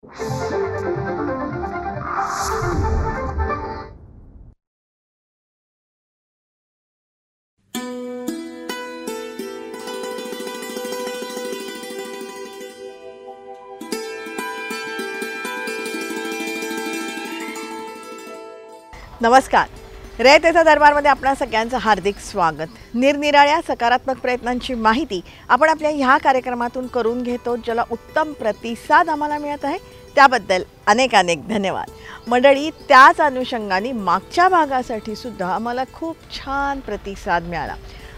नमस्कार. रयतेचा दरबारमध्ये आपणा सगळ्यांचं हार्दिक स्वागत. निरनिराळ्या सकारात्मक प्रयत्नांची माहिती आपण आपल्या ह्या कार्यक्रमातून करून घेतो, ज्याला उत्तम प्रतिसाद आम्हाला मिळत आहे. त्याबद्दल अनेक अनेक धन्यवाद. मंडळी, त्याच अनुषंगाने मागच्या भागासाठी सुद्धा आम्हाला खूप छान प्रतिसाद मिळाला.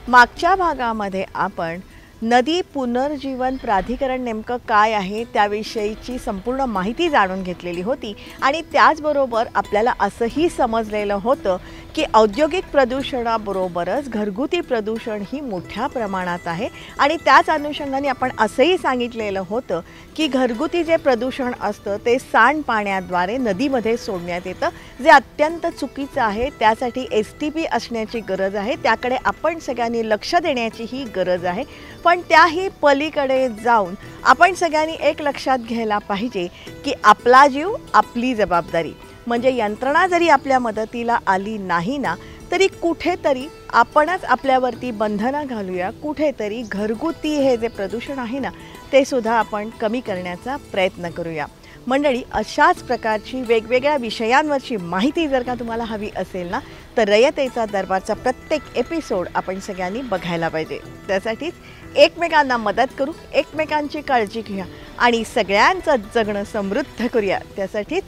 मागच्या भागामध्ये आपण नदी पुनर्जीवन प्राधिकरण नेमकं काय आहे त्याविषयीची संपूर्ण माहिती जाणून घेतलेली होती आणि त्याचबरोबर आपल्याला असंही समजलेलं होतं की औद्योगिक प्रदूषणाबरोबरच घरगुती प्रदूषण ही मोठ्या प्रमाणात आहे आणि त्याच अनुषंगाने आपण असंही सांगितलेलं होतं की घरगुती जे प्रदूषण असतं ते सांडपाण्याद्वारे नदीमध्ये सोडण्यात येतं, जे अत्यंत चुकीचं आहे. त्यासाठी STP असण्याची गरज आहे, त्याकडे आपण सगळ्यांनी लक्ष देण्याची ही गरज आहे. पण त्याही पलीकडे जाऊन आपण सगळ्यांनी एक लक्षात घ्यायला पाहिजे की आपला जीव आपली जबाबदारी. म्हणजे यंत्रणा जरी आपल्या मदतीला आली नाही ना, तरी कुठेतरी आपणच आपल्यावरती बंधनं घालूया. कुठेतरी घरगुती हे जे प्रदूषण आहे ना, ते सुद्धा आपण कमी करण्याचा प्रयत्न करूया. मंडळी, अशाच प्रकारची वेगवेगळ्या विषयांवरची माहिती जर का तुम्हाला हवी असेल ना, तर रयतेचा दरबारचा प्रत्येक एपिसोड आपण सगळ्यांनी बघायला पाहिजे. त्यासाठीच एकमेकांना मदत करू, एकमेकांची काळजी घेऊया आणि सगळ्यांचं जगणं समृद्ध करूया. त्यासाठीच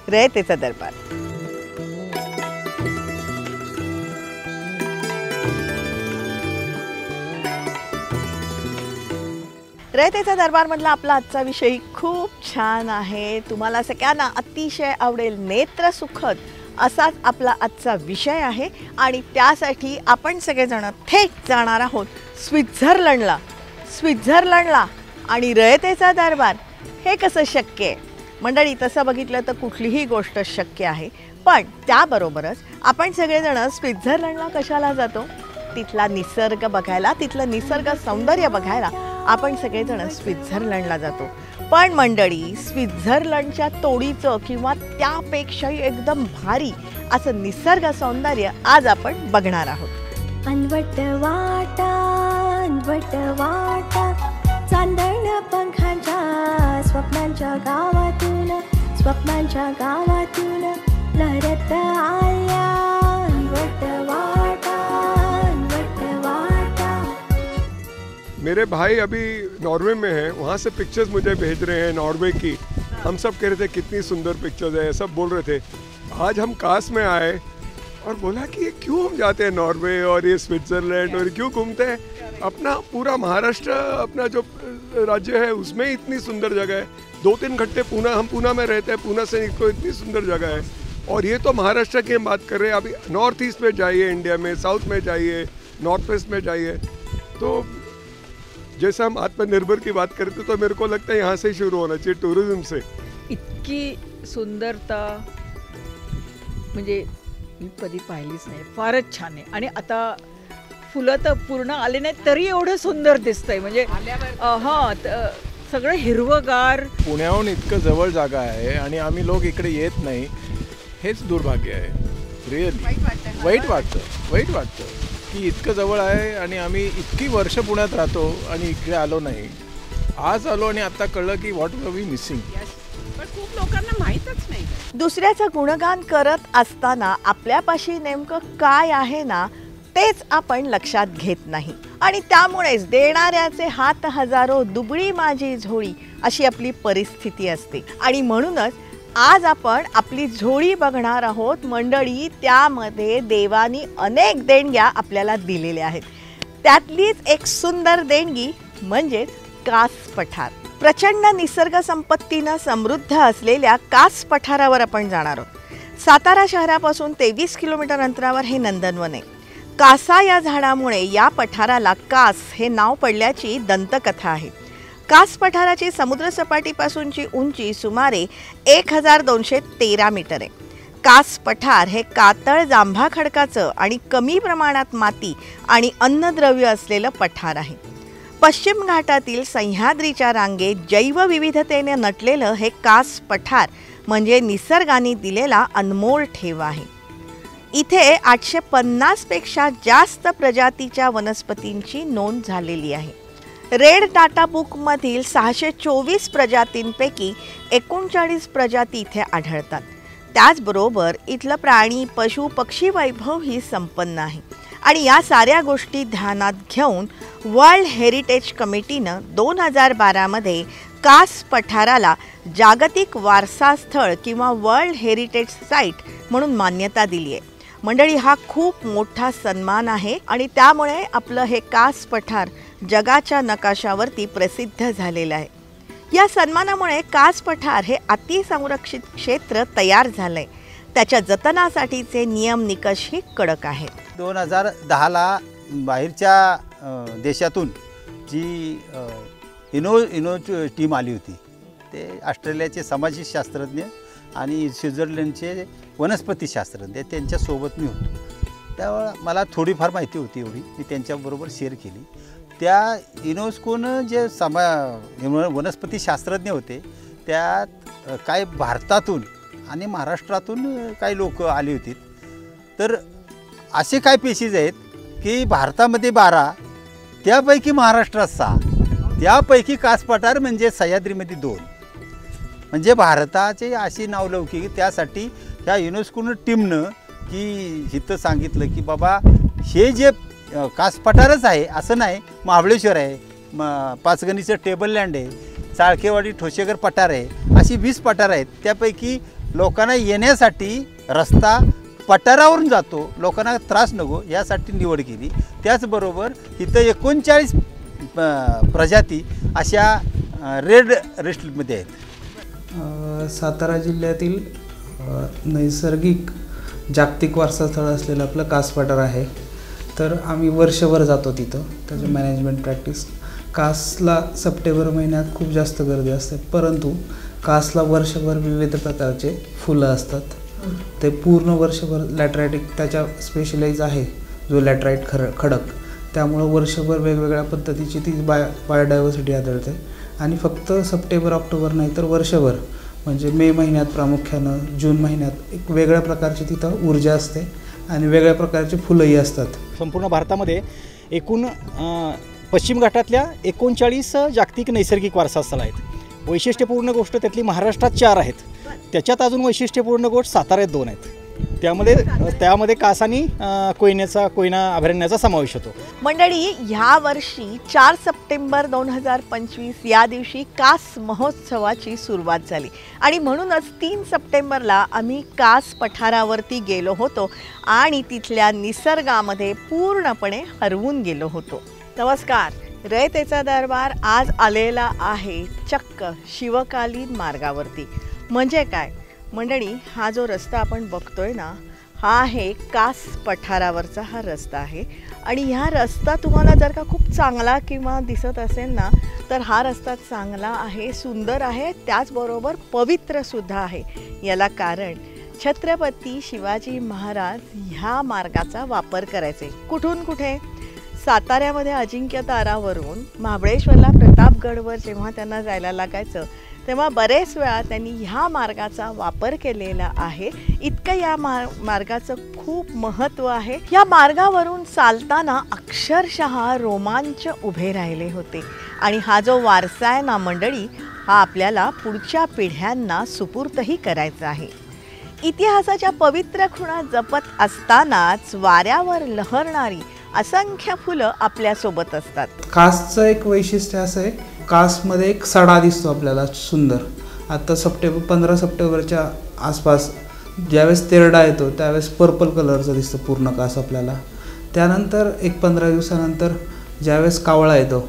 रयतेचा दरबार. रयतेचा दरबारमधला आपला आजचा विषय खूप छान आहे. तुम्हाला सगळ्यांना अतिशय आवडेल. नेत्रसुखद असाच आपला आजचा विषय आहे आणि त्यासाठी आपण सगळेजण थेट जाणार आहोत स्वित्झर्लंडला. आणि रयतेचा दरबार हे कसं शक्य आहे? मंडळी, तसं बघितलं तर कुठलीही गोष्ट शक्य आहे, पण त्याबरोबरच आपण सगळेजण स्वित्झर्लंडला कशाला जातो? तिथला निसर्ग बघायला, तिथलं निसर्ग सौंदर्य बघायला आपण सगळेजण स्वित्झर्लंडला जातो. पण मंडळी, स्वित्झर्लंडच्या तोडीचं किंवा त्यापेक्षाही एकदम भारी असं निसर्ग सौंदर्य आज आपण बघणार आहोत. अनवट वाटा चांदण पंखांच्या स्वप्नांच्या गावातून लहरत आल्या. अनवट वाटा. मेरे भाई अभी नॉर्वे में हैं, वहाँ से पिक्चर्स मुझे भेज रहे हैं नॉर्वे की. हम सब कह रहे थे कितनी सुंदर पिक्चर्स है, सब बोल रहे थे. आज हम कास में आए और बोला कि ये क्यों हम जाते हैं नॉर्वे और ये स्विट्ज़रलैंड और क्यों घूमते हैं? अपना पूरा महाराष्ट्र, अपना जो राज्य है उसमें इतनी सुंदर जगह है. 2-3 घंटे हम पूना में रहते हैं, पूना से निकलो, इतनी सुंदर जगह है. और ये तो महाराष्ट्र की हम बात कर रहे हैं. अभी नॉर्थ ईस्ट में जाइए, इंडिया में साउथ में जाइए, नॉर्थ वेस्ट में जाइए. तो जैसे हम आत्मनिर्भर की बात करते तो मेरे को लगता है यहाँ से शुरू होना चाहिए, टूरिज्म से. इतकी सुंदरता म्हणजे मी कधी पाहिलीच नाही. फारच छान आहे. आणि आता फुलं तर पूर्ण आले नाहीत तरी एवढं सुंदर दिसतंय. म्हणजे हां, सगळं हिरवंगार. पुण्याहून इतकं जवळ जागा आहे आणि आम्ही लोक इकडे येत नाही, हेच दुर्भाग्य आहे. रिअली वाईट वाटतं की इतकं जवळ आहे आणि आम्ही इतकी वर्ष पुण्यात राहतो आणि इकडे आलो नाही. आज आलो आणि आता कळलं की व्हॉट वर वी मिसिंग. पण खूप लोकांना माहीतच नाही. दुसऱ्याचं गुणगान करत असताना आपल्यापाशी नेमकं काय आहे ना, तेच आपण लक्षात घेत नाही आणि त्यामुळेच देणाऱ्याचे हात हजारो, दुबळी माझी झोळी अशी आपली परिस्थिती असते. आणि म्हणूनच आज आपण आपली झोळी बघणार आहोत. मंडळी, त्यामध्ये देवानी अनेक देणग्या आपल्याला दिलेल्या आहेत. त्यातलीच एक सुंदर देणगी म्हणजेच कास पठार. प्रचंड निसर्ग संपत्तीनं समृद्ध असलेल्या कास पठारावर आपण जाणार आहोत. सातारा शहरापासून 23 किलोमीटर अंतरावर हे नंदनवन आहे. कासा या झाडामुळे या पठाराला कास हे नाव पडल्याची दंतकथा आहे. कास पठाराची समुद्रसपाटीपासूनची उंची सुमारे 1213 मीटर आहे. कास पठार हे कातळ जांभा खडकाचं आणि कमी प्रमाणात माती आणि अन्नद्रव्य असलेलं पठार आहे. पश्चिम घाटातील सह्याद्रीच्या रांगेत जैवविविधतेने नटलेलं हे कास पठार म्हणजे निसर्गाने दिलेला अनमोल ठेवा आहे. इथे 850 पेक्षा जास्त प्रजातीच्या वनस्पतींची नोंद झालेली आहे. रेड डाटा बुकमधील 624 प्रजातींपैकी 39 प्रजाती इथे आढळतात. त्याचबरोबर इथलं प्राणी पशु पक्षी वैभव ही संपन्न आहे. आणि या साऱ्या गोष्टी ध्यानात घेऊन वर्ल्ड हेरिटेज कमिटीनं 2012मध्ये कास पठाराला जागतिक वारसा स्थळ किंवा वर्ल्ड हेरिटेज साईट म्हणून मान्यता दिली आहे. मंडळी, हा खूप मोठा सन्मान आहे आणि त्यामुळे आपलं हे कास पठार जगाच्या नकाशावरती प्रसिद्ध झालेलं आहे. या सन्मानामुळे कास पठार हे अतिसंरक्षित क्षेत्र तयार झालंय. त्याच्या जतनासाठीचे नियम निकषही कडक आहेत. 2010ला बाहेरच्या देशातून जी इनो टीम आली होती, ते ऑस्ट्रेलियाचे समाजशास्त्रज्ञ आणि स्वित्झर्लंडचे वनस्पतीशास्त्रज्ञ, त्यांच्यासोबत मी होतो. त्यावेळेला मला थोडीफार माहिती होती, एवढी मी त्यांच्याबरोबर शेअर केली. त्या युनेस्कोनं जे वनस्पतीशास्त्रज्ञ होते, त्यात काय भारतातून आणि महाराष्ट्रातून काही लोक आली होती. तर असे काय पेशीज आहेत की भारतामध्ये 12, त्यापैकी महाराष्ट्रात 6, त्यापैकी कास पठार म्हणजे सह्याद्रीमध्ये 2. म्हणजे भारताचे अशी नावलौकिक. त्यासाठी ह्या युनेस्कोनं टीमनं की इथं सांगितलं की बाबा हे जे कास पठारच आहे असं नाही, महाबळेश्वर आहे, पाचगणीचं टेबल लँड आहे, चाळकेवाडी ठोसेघर पठार आहे, अशी 20 पठार आहेत. त्यापैकी लोकांना येण्यासाठी रस्ता पठारावरून जातो, लोकांना त्रास नको यासाठी निवड केली. त्याचबरोबर इथं 39 प्रजाती अशा रेड लिस्टमध्ये आहेत. सातारा जिल्ह्यातील नैसर्गिक जागतिक वारसा स्थळ असलेलं आपलं कास पठार आहे. तर आम्ही वर्षभर जातो तिथं. त्याचं मॅनेजमेंट प्रॅक्टिस. कासला सप्टेंबर महिन्यात खूप जास्त गर्दी असते, परंतु कासला वर्षभर विविध प्रकारचे फुलं असतात. ते पूर्ण वर्षभर लॅटरायटिक त्याच्या स्पेशलाइज आहे जो लॅटराईट खडक, त्यामुळं वर्षभर वेगवेगळ्या पद्धतीची ती बायोडायव्हर्सिटी आढळते. आणि फक्त सप्टेंबर ऑक्टोबर नाही तर वर्षभर म्हणजे मे महिन्यात प्रामुख्यानं, जून महिन्यात एक वेगळ्या प्रकारची तिथं ऊर्जा असते आणि वेगळ्या प्रकारचे फुलंही असतात. संपूर्ण भारतामध्ये एकूण पश्चिम घाटातल्या 39 जागतिक नैसर्गिक वारसा स्थळं आहेत. वैशिष्ट्यपूर्ण गोष्ट त्यातली महाराष्ट्रात 4 आहेत. त्याच्यात अजून वैशिष्ट्यपूर्ण गोष्ट साताऱ्यात 2 आहेत. त्यामध्ये कास आणि कोयना अभयारण्याचा समावेश होतो. मंडळी, ह्या वर्षी 4 सप्टेंबर 2025 या दिवशी कास महोत्सवाची सुरुवात झाली आणि म्हणूनच 3 सप्टेंबरला आम्ही कास पठारावरती गेलो होतो आणि तिथल्या निसर्गामध्ये पूर्णपणे हरवून गेलो होतो. नमस्कार. रयतेचा दरबार आज आलेला आहे चक्क शिवकालीन मार्गावरती. म्हणजे काय मंडळी, हा जो रस्ता आपण बघतोय ना, हा आहे कास पठारावरचा हा रस्ता आहे. आणि ह्या रस्ता तुम्हाला जर का खूप चांगला किंवा दिसत असेल ना, तर हा रस्ता चांगला आहे, सुंदर आहे, त्याचबरोबर पवित्रसुद्धा आहे. याला कारण छत्रपती शिवाजी महाराज ह्या मार्गाचा वापर करायचे. कुठून कुठे? साताऱ्यामध्ये अजिंक्यतारावरून महाबळेश्वरला प्रतापगडवर जेव्हा त्यांना जायला लागायचं तेव्हा बरेच वेळा त्यांनी ह्या मार्गाचा वापर केलेला आहे. इतकं या मार्गाचं खूप महत्त्व आहे. या मार्गावरून चालताना अक्षरशः रोमांच उभे राहिले होते. आणि हा जो वारसा आहे ना मंडळी, हा आपल्याला पुढच्या पिढ्यांना सुपूर्तही करायचा आहे. इतिहासाच्या पवित्र खुणा जपत असतानाच वाऱ्यावर लहरणारी असंख्य फुलं आपल्यासोबत असतात. कासचं एक वैशिष्ट्य असं आहे, कासमध्ये एक सडा दिसतो आपल्याला सुंदर. आता 15 सप्टेंबरच्या आसपास ज्यावेळेस तेरडा येतो त्यावेळेस पर्पल कलरचं दिसतं पूर्ण कास आपल्याला. त्यानंतर एक 15 दिवसानंतर ज्यावेळेस कावळा येतो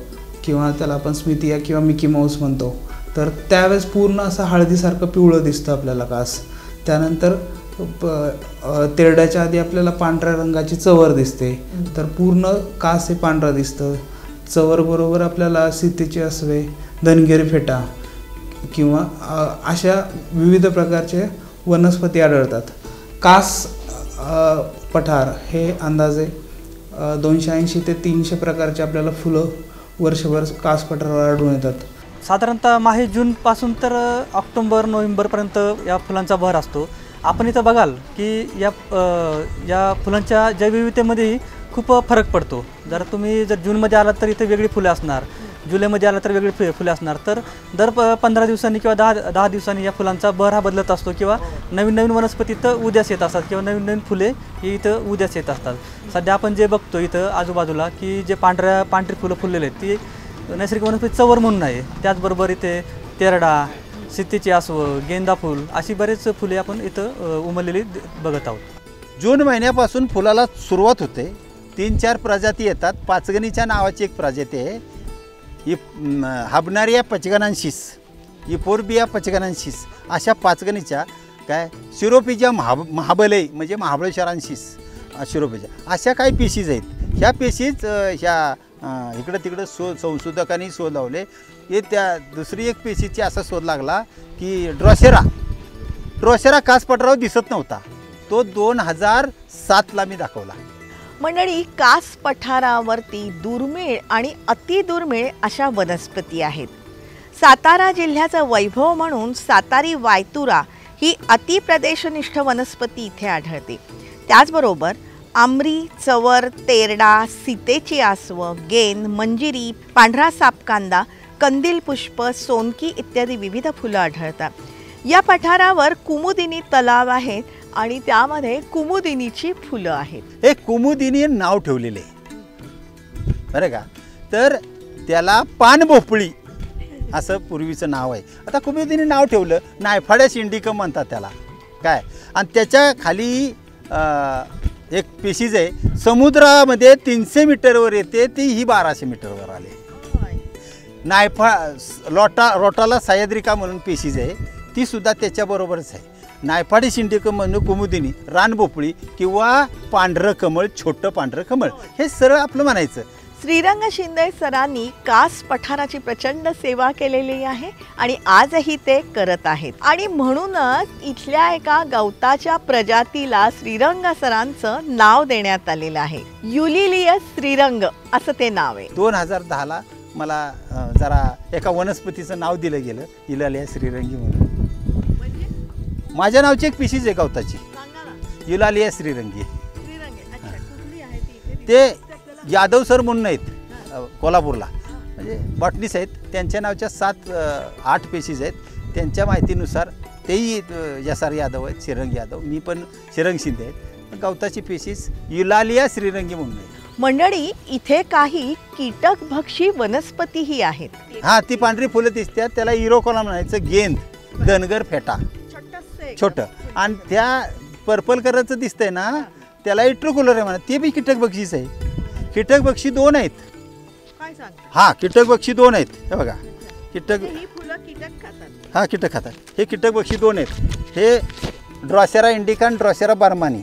किंवा त्याला आपण स्मितिया किंवा मिकी माऊस म्हणतो, तर त्यावेळेस पूर्ण असं हळदीसारखं पिवळं दिसतं आपल्याला कास. त्यानंतर तेरड्याच्या आधी आपल्याला पांढऱ्या रंगाची चवर दिसते, तर पूर्ण कास हे पांढरं दिसतं. चवरबरोबर आपल्याला सीतेची अस्वे, धनगिरी फेटा किंवा अशा विविध प्रकारचे वनस्पती आढळतात. कास पठार हे अंदाजे 280 ते 300 प्रकारचे आपल्याला फुलं वर्षभर कास पठारावर आढळून येतात. साधारणतः माहे जूनपासून तर ऑक्टोबर नोव्हेंबरपर्यंत या फुलांचा बहर असतो. आपण इथं बघाल की या फुलांच्या जैवविविधतेमध्ये खूप फरक पडतो. जर जूनमध्ये आलात तर इथे वेगळी फुले असणार, जुलैमध्ये आला तर वेगळी फुले असणार. तर दर 15 दिवसांनी किंवा 10 दिवसांनी या फुलांचा बहर हा बदलत असतो किंवा नवीन वनस्पती इथं उद्यास येत असतात किंवा नवीन फुले ही इथं उद्यास येत असतात. सध्या आपण जे बघतो इथं आजूबाजूला की जे पांढरी फुलं फुललेले आहेत ती नैसर्गिक वनस्पती चवर म्हणून आहे. त्याचबरोबर इथे तेरडा, सित्तीची आसव, गेंदा फूल अशी बरेच फुले आपण इथं उमललेली बघत आहोत. जून महिन्यापासून फुलाला सुरुवात होते. 3-4 प्रजाती येतात. पाचगणीच्या नावाची एक प्रजाती आहे, हाबनारिया पचगनांशिस, इपोर्बिया पचगनांशिस अशा पाचगणीच्या काय शिरोपिजा महाबलय म्हणजे महाबळेश्वरांशिस शिरोपिजा अशा काही पेशीज आहेत. ह्या पेशीज ह्या इकडं तिकडं संशोधकांनी शोध लावले. हे त्या दुसरी एक पेशीची असा शोध लागला की ड्रॉसेरा कास पठारावर दिसत नव्हता. तो 2007ला मी दाखवला. मंडळी, कास पठारावरती दुर्मिळ आणि अतिदुर्मिळ अशा वनस्पती आहेत. सातारा जिल्ह्याचं वैभव म्हणून सातारी वायतुरा ही अतिप्रदेशनिष्ठ वनस्पती इथे आढळते. त्याचबरोबर आमरी, चवर, तेरडा, सीतेची आसव, गेंद, मंजिरी, पांढरा सापकांदा, कंदील पुष्प, सोनकी इत्यादी विविध फुलं आढळतात. या पठारावर कुमुदिनी तलाव आहेत आणि त्यामध्ये कुमुदिनीची फुलं आहेत. हे कुमुदिनी नाव ठेवलेले बरं का. तर त्याला पानभोपळी असं पूर्वीचं नाव आहे. आता कुमुदिनी नाव ठेवलं, नायफाड्या इंडिकम म्हणतात त्याला काय. आणि त्याच्या खाली एक पेशीज आहे, समुद्रामध्ये 300 मीटरवर येते, ती ही 1200 मीटरवर आले. रोटाला सह्याद्रिका म्हणून पेशीज आहे, ती सुद्धा त्याच्याबरोबरच आहे. नायफाडी सिंडिकम म्हणून कुमुदिनी, रानभोपळी किंवा पांढरं कमळ, छोटं पांढरं कमळ, हे सरळ आपलं म्हणायचं. श्रीरंग शिंदे सरांनी कास पठाराची प्रचंड सेवा केलेली आहे आणि आजही ते करत आहेत. आणि म्हणूनच इथल्या एका गवताच्या प्रजातीला श्रीरंग सरांचं नाव देण्यात आलेलं आहे. युलिलियस श्रीरंग असं ते नाव आहे. 2010ला मला जरा एका वनस्पतीचं नाव दिलं गेलं, युलालिया श्रीरंगी म्हणून. माझ्या नावची एक पिशीच आहे गवताची, युलालिया श्रीरंगी. ते यादव सर म्हणून आहेत कोल्हापूरला, म्हणजे बॉटनिस्ट आहेत. त्यांच्या नावच्या 7-8 पेशीज आहेत. त्यांच्या माहितीनुसार तेही यसार यादव आहेत, श्रीरंग यादव. मी पण श्रीरंग शिंदे आहेत. गवताची पेशीज युलालिया श्रीरंगी म्हणून आहे. मंडळी, इथे काही कीटकभक्षी वनस्पतीही आहेत. हां, ती पांढरी फुलं दिसतात त्याला इरोकोला म्हणायचं. गेंद, धनगर फेटा छोटं, आणि त्या पर्पल कलरचं दिसतंय ना त्याला इट्रोकुलर आहे म्हणा. ते बी कीटकभक्षीच आहे. कीटकभक्षी 2 आहेत. हां, कीटकभक्षी 2 आहेत. हे बघा, कीटक खातात. हे कीटकभक्षी 2 आहेत. हे ड्रॉसेरा इंडिका आणि ड्रॉसेरा बार्मानी,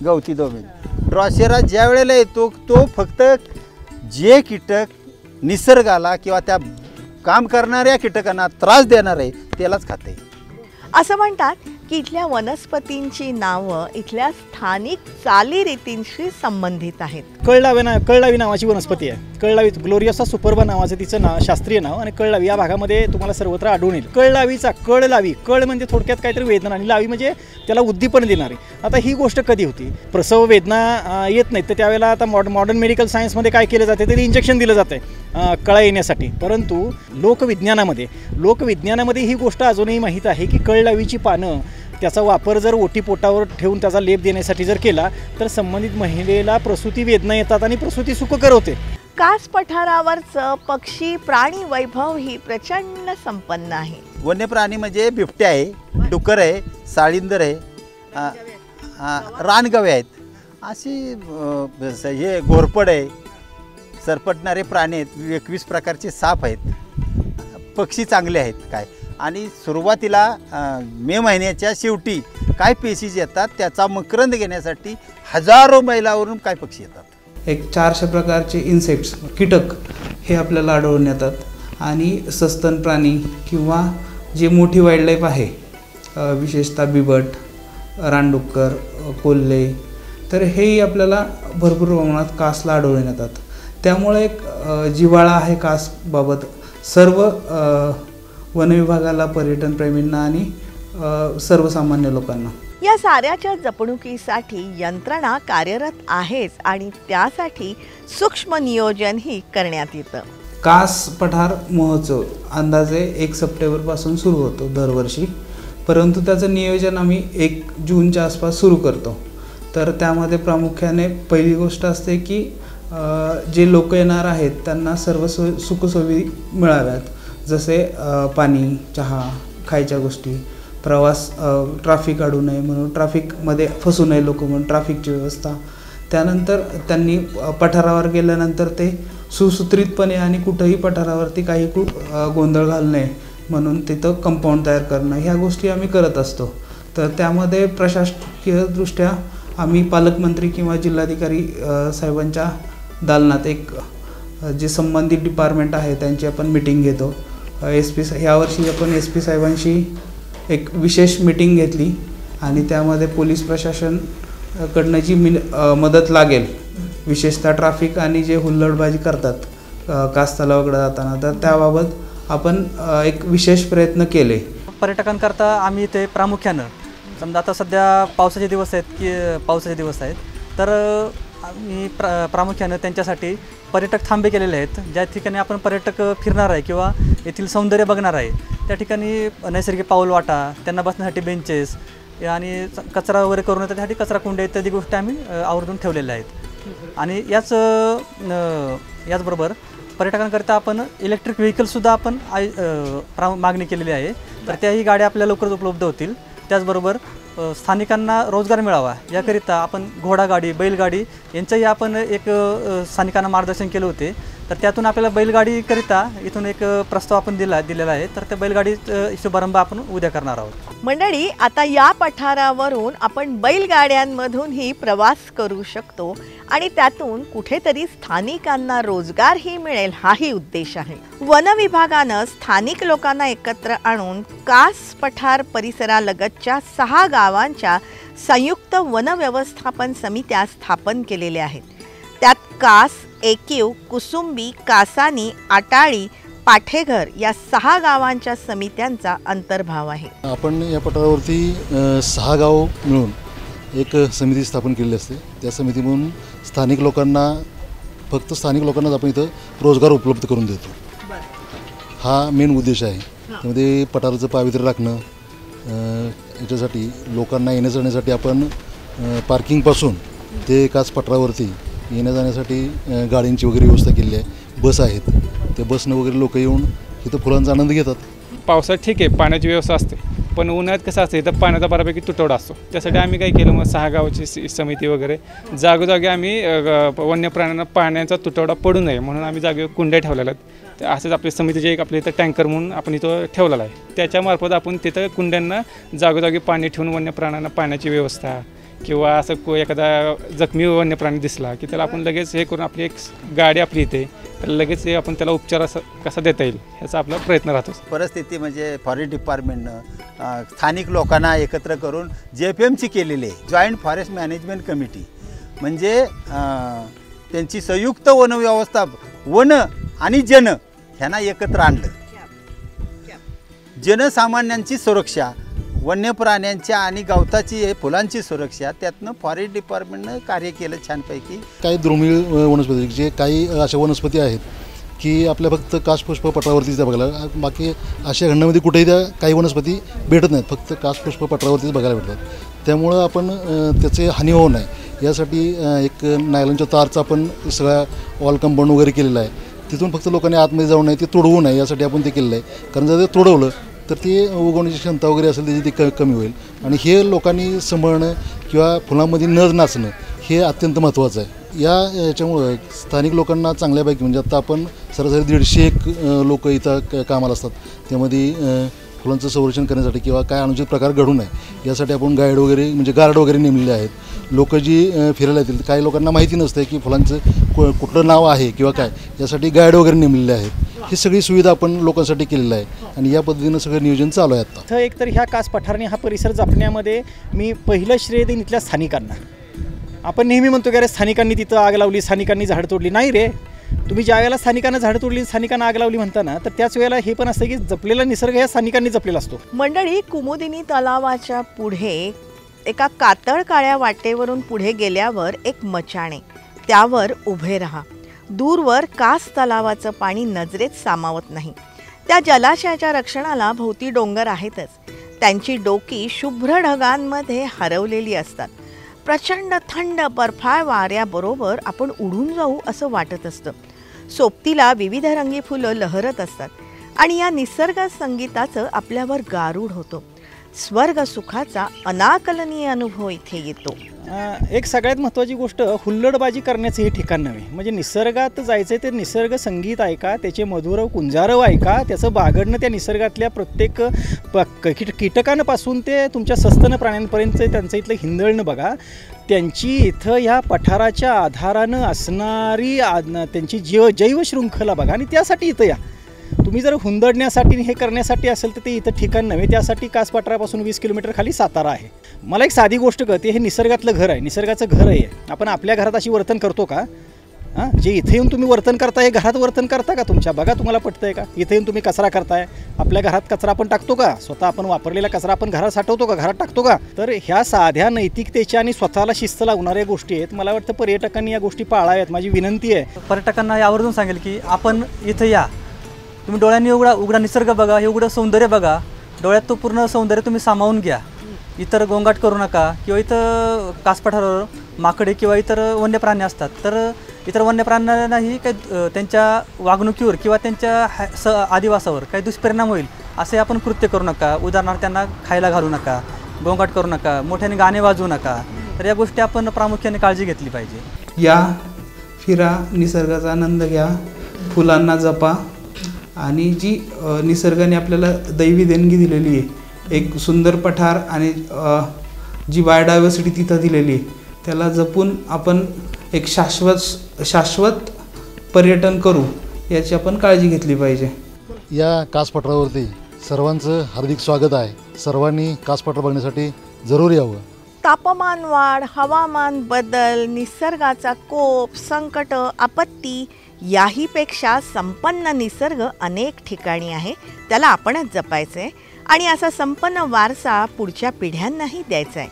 गवती दोबे. ड्रॉसेरा ज्या वेळेला येतो तो फक्त जे कीटक निसर्गाला किंवा त्या काम करणाऱ्या कीटकांना त्रास देणार आहे त्यालाच खाते. असं म्हणतात की इथल्या वनस्पतींची नावं इथल्या स्थानिक चालीरीतींशी संबंधित आहेत. कळलावी नावाची वनस्पती आहे. कळलावी, ग्लोरियसा सुपरबा नावाचं तिचं नाव, शास्त्रीय नाव. आणि कळलावी या भागामध्ये तुम्हाला सर्वत्र आढळून येईल. कळलावी, कळ म्हणजे थोडक्यात काहीतरी वेदना आणि लावी म्हणजे त्याला उद्दीपन देणारी. आता ही गोष्ट कधी होती, प्रसव वेदना येत नाहीत तर त्यावेळेला आता मॉडर्न मेडिकल सायन्समध्ये काय केलं जाते, तरी इंजेक्शन दिलं जातं कळा येण्यासाठी. परंतु लोकविज्ञानामध्ये ही गोष्ट अजूनही माहीत आहे की कळलावीची पानं, त्याचा वापर जर ओटीपोटावर ठेवून त्याचा लेप देण्यासाठी जर केला तर संबंधित महिलेला प्रसूती वेदना येतात आणि प्रसूती सुखकर होते. कास पठारावरचं पक्षी प्राणी वैभव ही प्रचंड संपन्न आहे. वन्य प्राणी म्हणजे बिबट्या आहे, डुकर आहे, साळींदर आहे, रानगवे आहेत, अशी हे घोरपड आहे, सरपटणारे प्राणी आहेत, 21 प्रकारचे साप आहेत. पक्षी चांगले आहेत काय. आणि सुरुवातीला मे महिन्याच्या शेवटी काय पेशीज येतात, त्याचा मकरंद घेण्यासाठी हजारो मैलावरून काय पक्षी येतात. एक 400 प्रकारचे इन्सेक्ट्स, कीटक हे आपल्याला आढळून येतात. आणि सस्तन प्राणी किंवा जे मोठी वाईल्डलाईफ आहे, विशेषतः बिबट, रानडुक्कर, कोल्हे, तर हेही आपल्याला भरपूर प्रमाणात कासला आढळून येतात. त्यामुळे एक जिव्हाळा आहे कासबाबत सर्व वनविभागाला, पर्यटनप्रेमींना आणि सर्वसामान्य लोकांना. या साऱ्याच्या जपणुकीसाठी यंत्रणा कार्यरत आहेच आणि त्यासाठी सूक्ष्म नियोजनही करण्यात येतं. कास पठार महोत्सव अंदाजे 1 सप्टेंबरपासून सुरू होतो दरवर्षी, परंतु त्याचं नियोजन आम्ही 1 जूनच्या आसपास सुरू करतो. तर त्यामध्ये प्रामुख्याने पहिली गोष्ट असते की जे लोक येणार आहेत त्यांना सर्व सुखसोयी मिळाव्यात, जसे पाणी, चहा, खायच्या गोष्टी, प्रवास, ट्रॅफिक अडू नये म्हणून ट्रॅफिकमध्ये फसू नये लोक म्हणून ट्रॅफिकची व्यवस्था. त्यानंतर त्यांनी पठारावर गेल्यानंतर ते सुसूत्रितपणे आणि कुठंही पठारावरती काही गोंधळ घालू नये म्हणून तिथं कंपाऊंड तयार करणं, ह्या गोष्टी आम्ही करत असतो. तर त्यामध्ये प्रशासकीयदृष्ट्या आम्ही पालकमंत्री किंवा जिल्हाधिकारी साहेबांच्या दालनात एक जे संबंधित डिपार्टमेंट आहे त्यांची आपण मिटिंग घेतो. यावर्षी आपण SP साहेबांशी एक विशेष मिटिंग घेतली आणि त्यामध्ये पोलीस प्रशासनकडनं जी मदत लागेल, विशेषतः ट्रॅफिक आणि जे हुल्लडबाजी करतात कास तलावाकडे जाताना, तर त्याबाबत आपण एक विशेष प्रयत्न केले. पर्यटकांकरता आम्ही इथे प्रामुख्यानं समजा आता सध्या पावसाचे दिवस आहेत तर आम्ही प्रामुख्यानं त्यांच्यासाठी पर्यटक थांबे केलेले आहेत. ज्या ठिकाणी आपण पर्यटक फिरणार आहे किंवा येथील सौंदर्य बघणार आहे त्या ठिकाणी नैसर्गिक पाऊलवाटा, त्यांना बसण्यासाठी बेंचेस आणि कचरा वगैरे करून त्यासाठी कचरा कुंड्या इत्यादी गोष्टी आम्ही आवर्जून ठेवलेल्या आहेत. आणि याचबरोबर पर्यटकांकरिता आपण इलेक्ट्रिक व्हेकलसुद्धा आपण मागणी केलेली आहे. तर त्याही गाड्या आपल्या लवकरच उपलब्ध होतील. त्याचबरोबर स्थानिकांना रोजगार मिळावा याकरिता आपण घोडागाडी, बैलगाडी यांचंही आपण एक स्थानिकांना मार्गदर्शन केले होते. तर त्यातून आपल्याला बैलगाडीकरिता इथून एक प्रस्ताव आपण दिलेला आहे. तर त्या बैलगाडी शुभारंभ आपण उद्या करणार आहोत. मंडळी, आता या पठारावरून आपण बैलगाड्यांमधूनही प्रवास करू शकतो आणि त्यातून कुठेतरी स्थानिकांना रोजगारही मिळेल, हाही उद्देश आहे. वन विभागानं स्थानिक लोकांना एकत्र आणून कास पठार परिसरालगतच्या 6 गावांच्या संयुक्त वन व्यवस्थापन समित्या स्थापन केलेल्या आहेत. त्यात कास, एकीव, कुसुंबी, कासानी, आटाळी, पाठेघर या 6 गावांच्या समित्यांचा अंतर्भाव आहे. आपण या पठारावरती 6 गाव मिळून एक समिती स्थापन केलेली असते. त्या समितीमधून स्थानिक लोकांनाच आपण इथं रोजगार उपलब्ध करून देतो. हा मेन उद्देश आहे. त्यामध्ये पठाराचं पावित्र्य राखणं, याच्यासाठी लोकांना येण्या जाण्यासाठी आपण पार्किंगपासून ते कास पठारावरती येण्या जाण्यासाठी गाड्यांची वगैरे व्यवस्था केलेली आहे. बस आहेत, त्या बसनं वगैरे लोक येऊन इथं फुलांचा आनंद घेतात. पावसाळ्यात ठीक आहे, पाण्याची व्यवस्था असते, पण उन्हाळ्यात कसं असतं इथं पाण्याचा बऱ्यापैकी तुटवडा असतो. त्यासाठी आम्ही काय केलं, मग 6 गावाची समिती वगैरे जागोजागी आम्ही वन्य प्राण्यांना पाण्याचा तुटवडा पडू नये म्हणून आम्ही जागेवर कुंड्या ठेवलेल्या आहेत. असंच आपली समितीचे एक आपल्या इथं टँकर म्हणून आपण इथं ठेवलेला आहे. त्याच्यामार्फत आपण तिथं कुंड्यांना जागोजागी पाणी ठेवून वन्य प्राण्यांना पाण्याची व्यवस्था किंवा असं एखादा जखमी वन्य प्राणी दिसला की त्याला आपण लगेच हे करून आपली एक गाडी आपली इथे लगेच आपण त्याला उपचार कसा देता येईल ह्याचा आपला प्रयत्न राहतो. परिस्थिती म्हणजे फॉरेस्ट डिपार्टमेंटनं स्थानिक लोकांना एकत्र करून JFMची केलेली आहे, जॉईंट फॉरेस्ट मॅनेजमेंट कमिटी. म्हणजे त्यांची संयुक्त वन व्यवस्था, वन आणि जन ह्यांना एकत्र आणलं. जनसामान्यांची सुरक्षा, वन्य प्राण्यांच्या आणि गवताची फुलांची सुरक्षा, त्यातनं फॉरेस्ट डिपार्टमेंटनं कार्य केलं छानपैकी. काही दुर्मिळ वनस्पती, जे काही अशा वनस्पती आहेत की आपल्या फक्त कासपुष्प पठारावरतीच त्या बघायला, बाकी अशा खंडामध्ये कुठेही त्या काही वनस्पती भेटत नाहीत, फक्त कासपुष्प पठारावरतीच बघायला भेटतात. त्यामुळं आपण त्याचे हानी होऊ नये यासाठी एक नायलॉनच्या तारचा आपण सगळ्या वॉल कंपाऊंड वगैरे केलेला आहे. तिथून फक्त लोकांनी आतमध्ये जाऊ नये, ते तोडवू नये यासाठी आपण ते केलेलं आहे. कारण जर ते तोडवलं तर ती उगवण्याची क्षमता वगैरे असेल त्याची ती कमी होईल. आणि हे लोकांनी सांभाळणं किंवा फुलांमध्ये न नाचणं हे अत्यंत महत्त्वाचं आहे. याच्यामुळं स्थानिक लोकांना चांगल्यापैकी, म्हणजे आता आपण सरासरी 150 लोक इथं कामाला असतात. त्यामध्ये फुलांचं संरक्षण करण्यासाठी किंवा काय अनुचित प्रकार घडू नये यासाठी आपण गाईड वगैरे म्हणजे गार्ड वगैरे नेमलेले आहेत. लोक जी फिरायला येतील, काही लोकांना माहिती नसते की फुलांचं कुठलं नाव आहे किंवा काय, यासाठी गाईड वगैरे नेमलेले आहेत. ही सगळी सुविधा आपण लोकांसाठी केलेली आहे आणि या पद्धतीनं सगळं नियोजन चालू आहे आता. तर एकतर ह्या कास पठाराने हा परिसर जपण्यामध्ये मी पहिलं श्रेय देईन इथल्या स्थानिकांना. आपण नेहमी म्हणतो की अरे स्थानिकांनी तिथं आग लावली, स्थानिकांनी झाड तोडली. नाही रे, तुम्ही ज्या वेळेला स्थानिकांना झाडं तोडली, स्थानिकांना आग लावली म्हणता ना, तर त्याच वेळेला हे पण असतं की जपलेला निसर्ग या स्थानिकांनी जपलेला असतो. मंडळी, कुमुदिनी तलावाच्या पुढे एका कातळ काळ्या वाटेवरून पुढे गेल्यावर एक मचाणे, त्यावर उभे राहा. दूरवर कास तलावाचं पाणी नजरेत सामावत नाही. त्या जलाशयाच्या रक्षणाला भोवती डोंगर आहेतच. त्यांची डोकी शुभ्र ढगांमध्ये हरवलेली असतात. प्रचंड थंड बर्फाळ वाऱ्याबरोबर आपण उडून जाऊ असं वाटत असतं. सोबतीला विविध रंगी फुलं लहरत असतात आणि या निसर्ग संगीताचं आपल्यावर गारूड होतो. स्वर्ग सुखाचा अनाकलनीय अनुभव इथे येतो. एक सगळ्यात महत्त्वाची गोष्ट, हुल्लडबाजी करण्याचं हे ठिकाण नव्हे. म्हणजे निसर्गात जायचं ते निसर्ग संगीत ऐका, त्याचे मधुर कुंजारव ऐका, त्याचं बागडणं त्या निसर्गातल्या प्रत्येक कीटकांपासून ते तुमच्या सस्तन प्राण्यांपर्यंत त्यांचं इथलं हिंदळणं बघा. त्यांची इथं ह्या पठाराच्या आधारानं असणारी त्यांची जैवशृंखला बघा. आणि त्यासाठी इथं या. तुम्ही जर हुंदडण्यासाठी हे करण्यासाठी असेल तर ते इथं ठिकाण नव्हे. त्यासाठी कास पठारापासून 20 किलोमीटर खाली सातारा आहे. मला एक साधी गोष्ट कळते, हे निसर्गातलं घर आहे, निसर्गाचं घर आहे. आपण आपल्या घरात अशी वर्तन करतो का? जे इथे येऊन तुम्ही वर्तन करताय हे घरात वर्तन करता का तुमच्या? बघा तुम्हाला पटतंय का? इथे येऊन तुम्ही कचरा करताय, आपल्या घरात कचरा आपण टाकतो का? स्वतः आपण वापरलेला कचरा आपण घरात साठवतो का? घरात टाकतो का? तर ह्या साध्या नैतिकतेच्या आणि स्वतःला शिस्त लावणाऱ्या गोष्टी आहेत. मला वाटतं पर्यटकांनी या गोष्टी पाळाव्यात. माझी विनंती आहे. पर्यटकांना यावरून सांगेल की आपण इथं या, तुम्ही डोळ्यांनी उघडा निसर्ग बघा, हे उघडं सौंदर्य बघा, डोळ्यात तो पूर्ण सौंदर्य तुम्ही सामावून घ्या. इतर गोंगाट करू नका. किंवा इथं कासपठारावर माकडे किंवा इतर वन्य प्राणी असतात, तर इतर वन्य प्राण्यांनाही काही त्यांच्या वागणुकीवर किंवा त्यांच्या आदिवासावर काही दुष्परिणाम होईल असे आपण कृत्य करू नका. उदाहरणार्थ त्यांना खायला घालू नका, गोंगाट करू नका, मोठ्याने गाणे वाजवू नका. तर या गोष्टी आपण प्रामुख्याने काळजी घेतली पाहिजे. या, फिरा, निसर्गाचा आनंद घ्या, फुलांना जपा आणि जी निसर्गाने आपल्याला दैवी देणगी दिलेली आहे, एक सुंदर पठार आणि जी बायोडायव्हर्सिटी तिथं दिलेली आहे, त्याला जपून आपण एक शाश्वत पर्यटन करू, याची आपण काळजी घेतली पाहिजे. या कास पठारावरती सर्वांचं हार्दिक स्वागत आहे. सर्वांनी कास पठार बघण्यासाठी जरूर यावं. तापमान वाढ, हवामान बदल, निसर्गाचा कोप, संकट, आपत्ती याहीपेक्षा संपन्न निसर्ग अनेक ठिकाणी आहे. त्याला आपणच जपायचं आहे आणि असा संपन्न वारसा पुढच्या पिढ्यांनाही द्यायचा आहे.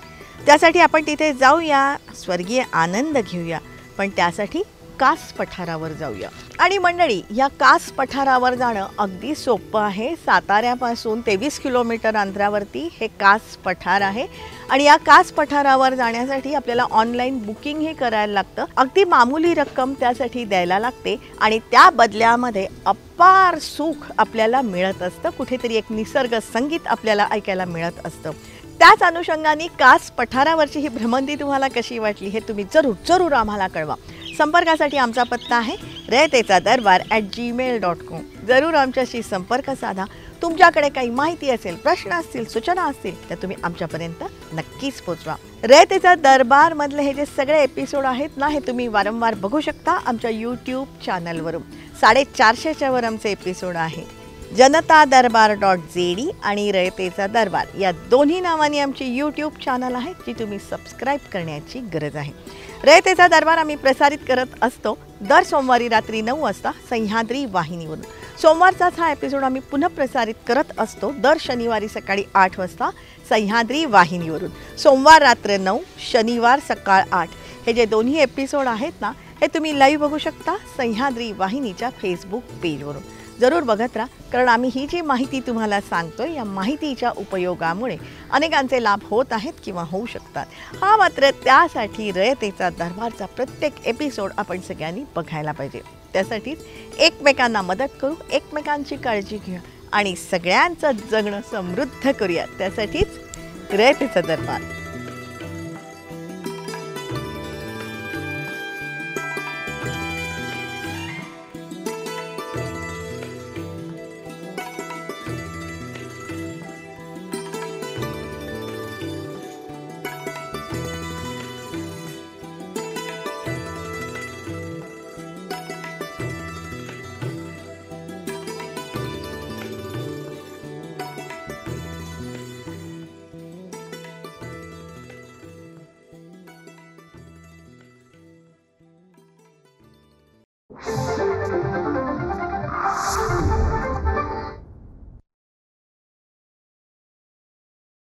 त्यासाठी आपण तिथे जाऊया, स्वर्गीय आनंद घेऊया, पण त्यासाठी कास पठारावर जाऊया. आणि मंडळी, या कास पठारावर जाणं अगदी सोपं आहे. साताऱ्यापासून 23 किलोमीटर अंतरावरती हे कास पठार आहे आणि या कास पठारावर जाण्यासाठी आपल्याला ऑनलाईन बुकिंगही करायला लागतं. अगदी मामूली रक्कम त्यासाठी द्यायला लागते आणि त्या बदल्यामध्ये अपार सुख आपल्याला मिळत असतं. कुठेतरी एक निसर्ग संगीत आपल्याला ऐकायला मिळत असतं. त्याच अनुषंगाने कास पठारावरची ही भ्रमंती तुम्हाला कशी वाटली हे तुम्ही जरूर आम्हाला कळवा. संपर्कासाठी आमचा पत्ता आहे रयतेचादरबार@gmail.com. जरूर आमच्याशी संपर्क साधा. तुमच्याकडे काही माहिती असेल, प्रश्न असतील, सूचना असतील तर तुम्ही आमच्यापर्यंत नक्कीच पोचवा. रयतेचा दरबारमधले हे जे सगळे एपिसोड आहेत ना, हे तुम्ही वारंवार बघू शकता आमच्या यूट्यूब चॅनलवरून. 450च्या वर आमचे एपिसोड आहे. जनतादरबार.zd आणि रयतेचा दरबार या दोन्ही नावांनी आमची यूट्यूब चॅनल आहे, जी तुम्ही सबस्क्राईब करण्याची गरज आहे. रयतेचा दरबार आम्ही प्रसारित करत असतो दर सोमवारी रात्री 9 वाजता सह्याद्री वाहिनीवरून. सोमवारचाच हा एपिसोड आम्ही पुन्हा प्रसारित करत असतो दर शनिवारी सकाळी 8 वाजता सह्याद्री वाहिनीवरून. सोमवार रात्र 9, शनिवार सकाळ 8 हे जे दोन्ही एपिसोड आहेत ना, हे तुम्ही लाईव्ह बघू शकता सह्याद्री वाहिनीच्या फेसबुक पेजवरून. जरूर बघत राहा, कारण आम्ही ही जी माहिती तुम्हाला सांगतोय या माहितीच्या उपयोगामुळे अनेकांचे लाभ होत आहेत किंवा होऊ शकतात. हा मात्र त्यासाठी रयतेचा दरबारचा प्रत्येक एपिसोड आपण सगळ्यांनी बघायला पाहिजे. त्यासाठीच एकमेकांना मदत करू, एकमेकांची काळजी घेऊया आणि सगळ्यांचं जगणं समृद्ध करूया. त्यासाठीच रयतेचा दरबार.